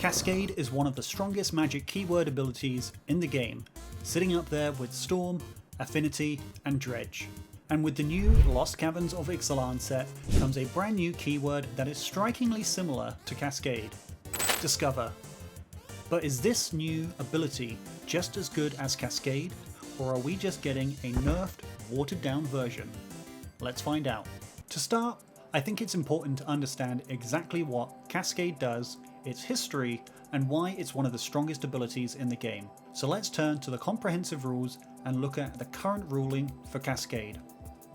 Cascade is one of the strongest magic keyword abilities in the game, sitting up there with Storm, Affinity and Dredge. And with the new Lost Caverns of Ixalan set comes a brand new keyword that is strikingly similar to Cascade: Discover. But is this new ability just as good as Cascade, or are we just getting a nerfed, watered down version? Let's find out. To start, I think it's important to understand exactly what Cascade does, its history, and why it's one of the strongest abilities in the game. So let's turn to the comprehensive rules and look at the current ruling for Cascade.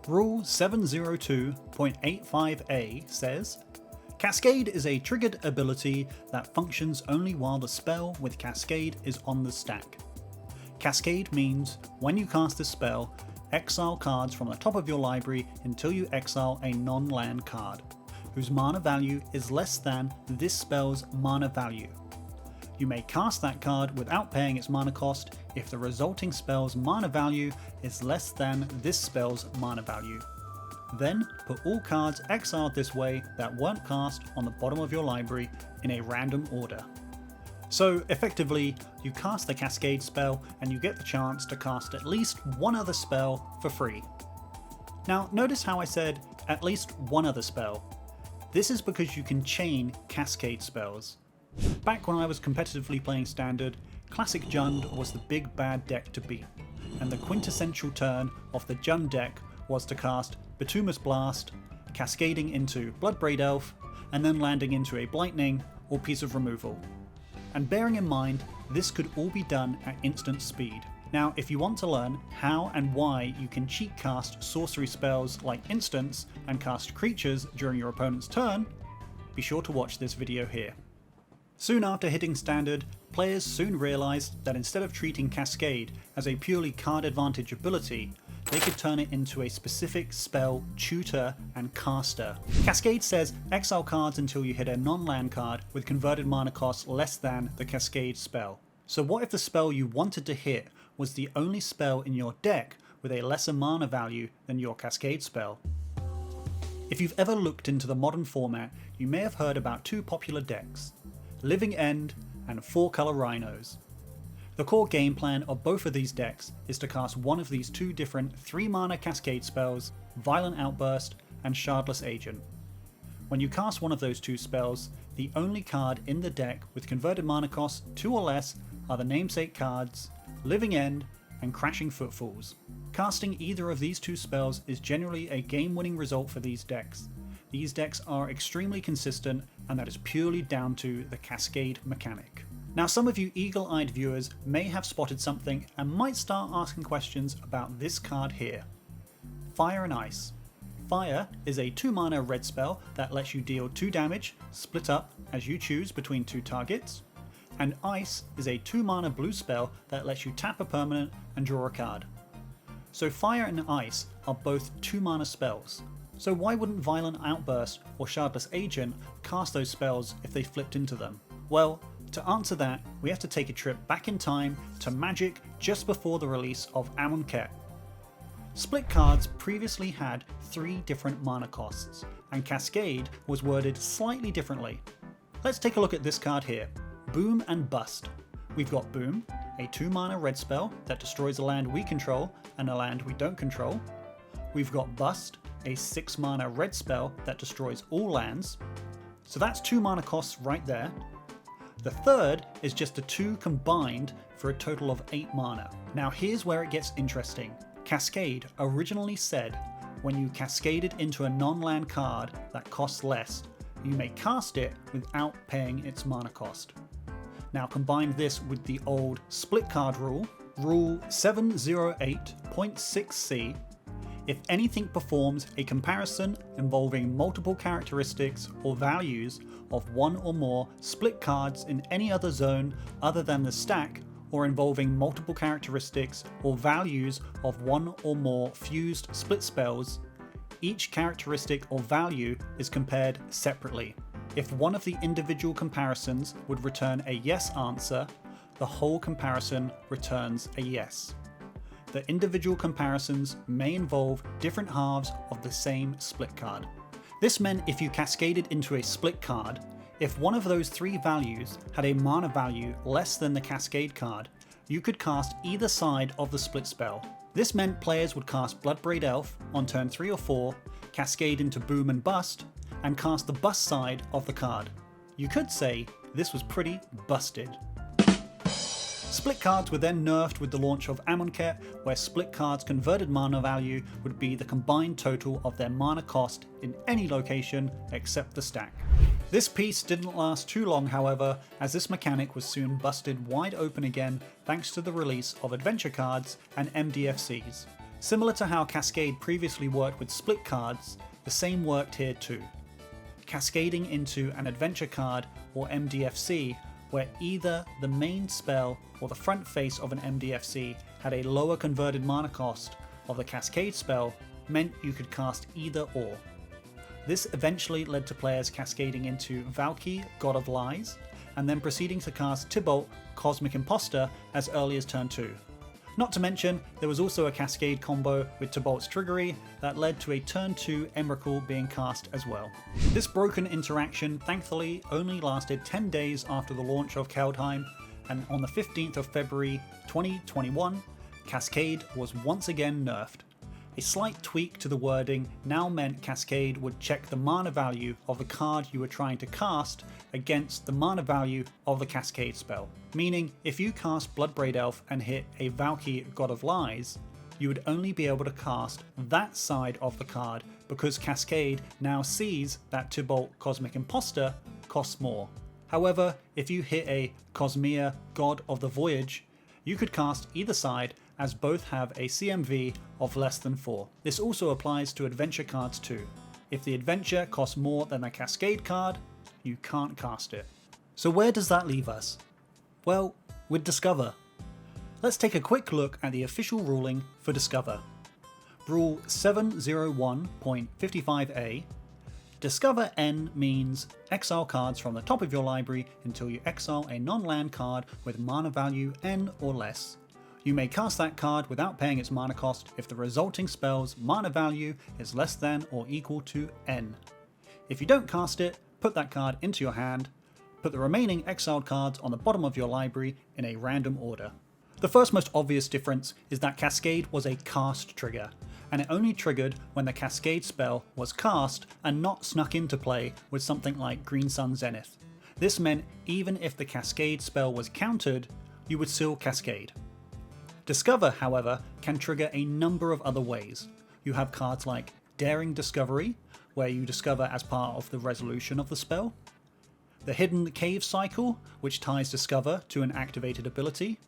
Rule 702.85a says, Cascade is a triggered ability that functions only while the spell with Cascade is on the stack. Cascade means when you cast this spell, exile cards from the top of your library until you exile a non-land card, whose mana value is less than this spell's mana value. You may cast that card without paying its mana cost if the resulting spell's mana value is less than this spell's mana value. Then put all cards exiled this way that weren't cast on the bottom of your library in a random order. So effectively, you cast the Cascade spell and you get the chance to cast at least one other spell for free. Now notice how I said at least one other spell. This is because you can chain Cascade spells. Back when I was competitively playing Standard, Classic Jund was the big bad deck to beat, and the quintessential turn of the Jund deck was to cast Bituminous Blast, cascading into Bloodbraid Elf, and then landing into a Blightning or Piece of Removal. And bearing in mind, this could all be done at instant speed. Now, if you want to learn how and why you can cheat cast sorcery spells like Instants and cast creatures during your opponent's turn, be sure to watch this video here. Soon after hitting Standard, players soon realised that instead of treating Cascade as a purely card advantage ability, they could turn it into a specific spell tutor and caster. Cascade says exile cards until you hit a non-land card with converted mana cost less than the Cascade spell. So what if the spell you wanted to hit was the only spell in your deck with a lesser mana value than your Cascade spell? If you've ever looked into the modern format, you may have heard about two popular decks: Living End and 4-color Rhinos. The core game plan of both of these decks is to cast one of these two different 3-mana Cascade spells, Violent Outburst and Shardless Agent. When you cast one of those two spells, the only card in the deck with converted mana cost 2 or less are the namesake cards, Living End and Crashing Footfalls. Casting either of these two spells is generally a game-winning result for these decks. These decks are extremely consistent, and that is purely down to the Cascade mechanic. Now, some of you eagle-eyed viewers may have spotted something and might start asking questions about this card here. Fire and Ice. Fire is a 2-mana red spell that lets you deal 2 damage, split up as you choose between 2 targets, and Ice is a 2-mana blue spell that lets you tap a permanent and draw a card. So Fire and Ice are both 2-mana spells. So why wouldn't Violent Outburst or Shardless Agent cast those spells if they flipped into them? Well, to answer that, we have to take a trip back in time to Magic just before the release of Amonkhet. Split cards previously had 3 different mana costs, and Cascade was worded slightly differently. Let's take a look at this card here, Boom and Bust. We've got Boom, a 2-mana red spell that destroys a land we control and a land we don't control. We've got Bust, a 6-mana red spell that destroys all lands. So that's 2 mana costs right there. The third is just a 2 combined for a total of 8 mana. Now here's where it gets interesting. Cascade originally said when you cascaded into a non-land card that costs less, you may cast it without paying its mana cost. Now combine this with the old split card rule, Rule 708.6c. If anything performs a comparison involving multiple characteristics or values of one or more split cards in any other zone other than the stack, or involving multiple characteristics or values of one or more fused split spells, each characteristic or value is compared separately. If one of the individual comparisons would return a yes answer, the whole comparison returns a yes. The individual comparisons may involve different halves of the same split card. This meant if you cascaded into a split card, If one of those three values had a mana value less than the Cascade card, you could cast either side of the split spell. This meant players would cast Bloodbraid Elf on turn 3 or 4, cascade into Boom and Bust, and cast the bust side of the card. You could say this was pretty busted. Split cards were then nerfed with the launch of Amonkhet, where split cards' converted mana value would be the combined total of their mana cost in any location except the stack. This piece didn't last too long, however, as this mechanic was soon busted wide open again thanks to the release of adventure cards and MDFCs. Similar to how Cascade previously worked with split cards, the same worked here too. Cascading into an adventure card or MDFC where either the main spell or the front face of an MDFC had a lower converted mana cost of the Cascade spell meant you could cast either or. This eventually led to players cascading into Valki, God of Lies, and then proceeding to cast Tibalt, Cosmic Imposter as early as turn 2. Not to mention, there was also a Cascade combo with Tibalt's Triggery that led to a turn 2 Emrakul being cast as well. This broken interaction thankfully only lasted 10 days after the launch of Kaldheim, and on the 15th of February 2021, Cascade was once again nerfed. A slight tweak to the wording now meant Cascade would check the mana value of the card you were trying to cast against the mana value of the Cascade spell. Meaning, if you cast Bloodbraid Elf and hit a Valki, God of Lies, you would only be able to cast that side of the card because Cascade now sees that Tibalt, Cosmic Imposter costs more. However, if you hit a Cosmere, God of the Voyage, you could cast either side as both have a CMV of less than 4. This also applies to adventure cards too. If the adventure costs more than a Cascade card, you can't cast it. So where does that leave us? Well, with Discover. Let's take a quick look at the official ruling for Discover. Rule 701.55a. Discover N means exile cards from the top of your library until you exile a non-land card with mana value N or less. You may cast that card without paying its mana cost if the resulting spell's mana value is less than or equal to N. If you don't cast it, put that card into your hand. Put the remaining exiled cards on the bottom of your library in a random order. The first most obvious difference is that Cascade was a cast trigger, and it only triggered when the Cascade spell was cast and not snuck into play with something like Green Sun Zenith. This meant even if the Cascade spell was countered, you would still cascade. Discover, however, can trigger a number of other ways. You have cards like Daring Discovery, where you discover as part of the resolution of the spell. The Hidden Cave Cycle, which ties Discover to an activated ability.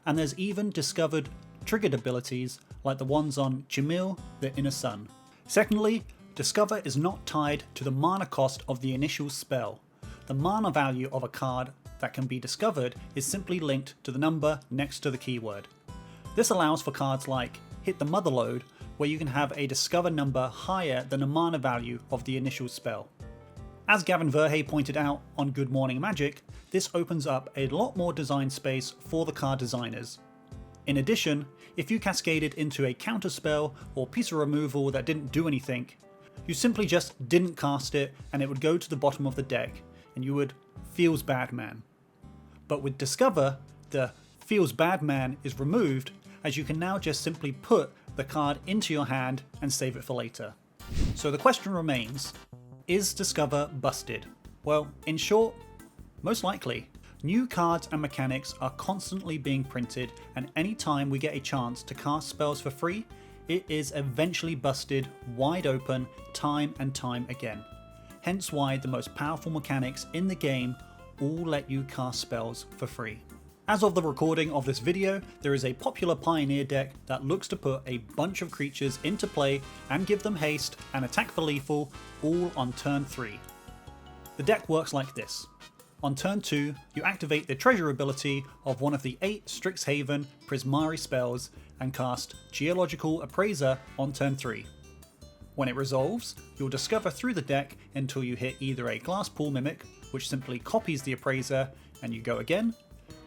And there's even discovered triggered abilities like the ones on Jamil, the Inner Sun. Secondly, Discover is not tied to the mana cost of the initial spell. The mana value of a card that can be discovered is simply linked to the number next to the keyword. This allows for cards like Hit the Motherlode, where you can have a discover number higher than the mana value of the initial spell. As Gavin Verhey pointed out on Good Morning Magic, this opens up a lot more design space for the card designers. In addition, if you cascaded into a counterspell or piece of removal that didn't do anything, you simply just didn't cast it and it would go to the bottom of the deck, and you would Feels Bad Man. But with Discover, the Feels Bad Man is removed, as you can now just simply put the card into your hand and save it for later. So the question remains, is Discover busted? Well, in short, most likely. New cards and mechanics are constantly being printed, and anytime we get a chance to cast spells for free, it is eventually busted wide open time and time again. Hence why the most powerful mechanics in the game all let you cast spells for free. As of the recording of this video, there is a popular Pioneer deck that looks to put a bunch of creatures into play and give them haste and attack for lethal all on turn 3. The deck works like this. On turn 2, you activate the treasure ability of one of the 8 Strixhaven Prismari spells and cast Geological Appraiser on turn 3. When it resolves, you'll discover through the deck until you hit either a Glasspool Mimic, which simply copies the Appraiser and you go again,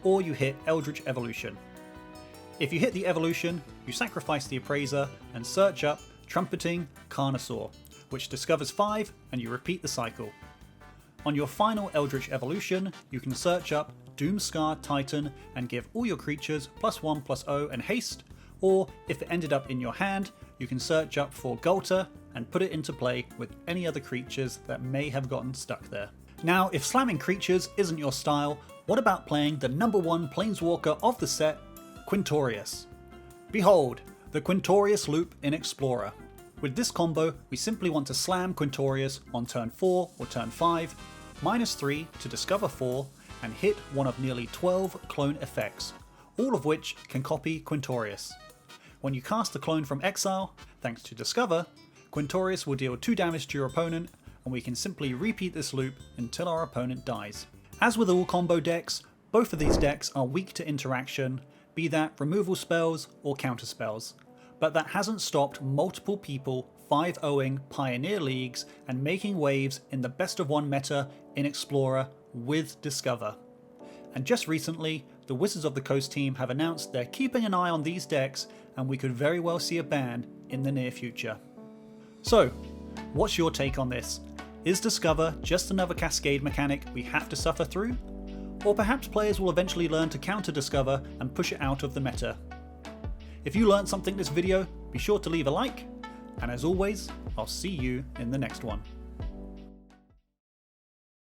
or you hit Eldritch Evolution. If you hit the Evolution, you sacrifice the Appraiser and search up Trumpeting Carnosaur, which discovers 5 and you repeat the cycle. On your final Eldritch evolution, you can search up Doomscar Titan and give all your creatures +1/+0 and haste, or if it ended up in your hand, you can search up for Ghalta and put it into play with any other creatures that may have gotten stuck there. Now, if slamming creatures isn't your style, what about playing the #1 Planeswalker of the set, Quintorius? Behold, the Quintorius loop in Explorer. With this combo, we simply want to slam Quintorius on turn 4 or turn 5, -3 to discover 4, and hit one of nearly 12 clone effects, all of which can copy Quintorius. When you cast the clone from exile, thanks to Discover, Quintorius will deal 2 damage to your opponent, and we can simply repeat this loop until our opponent dies. As with all combo decks, both of these decks are weak to interaction, be that removal spells or counter spells, but that hasn't stopped multiple people 5-0ing Pioneer Leagues and making waves in the best of 1 meta in Explorer with Discover. And just recently, the Wizards of the Coast team have announced they're keeping an eye on these decks, and we could very well see a ban in the near future. So, what's your take on this? Is Discover just another Cascade mechanic we have to suffer through? Or perhaps players will eventually learn to counter Discover and push it out of the meta? If you learned something this video, be sure to leave a like, and as always, I'll see you in the next one.